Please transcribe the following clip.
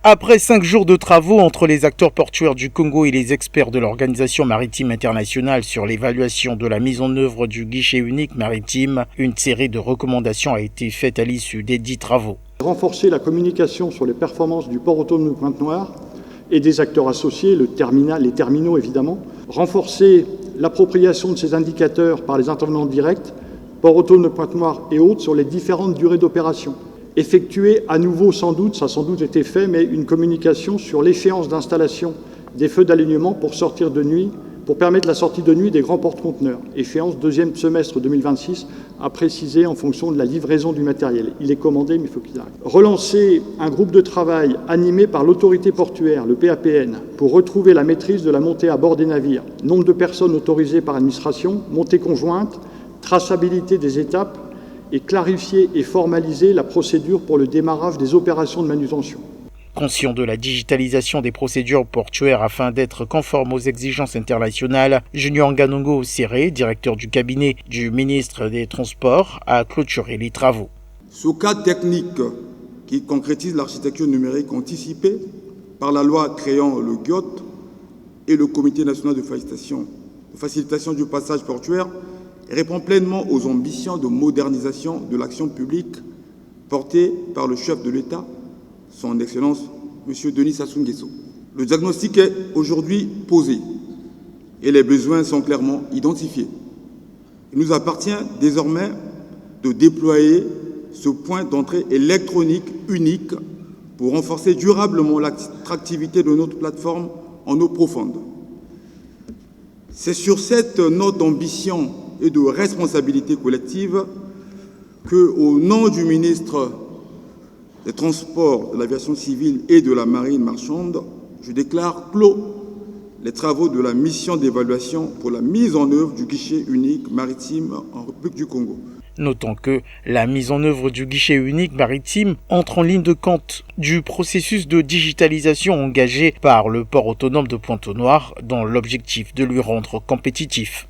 Après 5 jours de travaux entre les acteurs portuaires du Congo et les experts de l'Organisation maritime internationale sur l'évaluation de la mise en œuvre du guichet unique maritime, une série de recommandations a été faite à l'issue des 10 travaux. Renforcer la communication sur les performances du port autonome de Pointe-Noire et des acteurs associés, les terminaux évidemment. Renforcer l'appropriation de ces indicateurs par les intervenants directs, port autonome de Pointe-Noire et autres, sur les différentes durées d'opération. Effectuer à nouveau ça a sans doute été fait, mais une communication sur l'échéance d'installation des feux d'alignement pour permettre la sortie de nuit des grands porte-conteneurs. Échéance deuxième semestre 2026 à préciser en fonction de la livraison du matériel. Il est commandé, mais il faut qu'il arrive. Relancer un groupe de travail animé par l'autorité portuaire, le PAPN, pour retrouver la maîtrise de la montée à bord des navires. Nombre de personnes autorisées par administration, montée conjointe, traçabilité des étapes, et clarifier et formaliser la procédure pour le démarrage des opérations de manutention. Conscient de la digitalisation des procédures portuaires afin d'être conforme aux exigences internationales, Junior Nganongo Séré, directeur du cabinet du ministre des Transports, a clôturé les travaux. Ce cadre technique qui concrétise l'architecture numérique anticipée par la loi créant le GIOT et le Comité national de facilitation du passage portuaire répond pleinement aux ambitions de modernisation de l'action publique portées par le chef de l'État, son Excellence M. Denis Sassou Nguesso. Le diagnostic est aujourd'hui posé et les besoins sont clairement identifiés. Il nous appartient désormais de déployer ce point d'entrée électronique unique pour renforcer durablement l'attractivité de notre plateforme en eau profonde. C'est sur cette note d'ambition et de responsabilité collective que, au nom du ministre des Transports, de l'Aviation civile et de la Marine marchande, je déclare clos les travaux de la mission d'évaluation pour la mise en œuvre du guichet unique maritime en République du Congo. Notons que la mise en œuvre du guichet unique maritime entre en ligne de compte du processus de digitalisation engagé par le port autonome de Pointe-Noire dans l'objectif de lui rendre compétitif.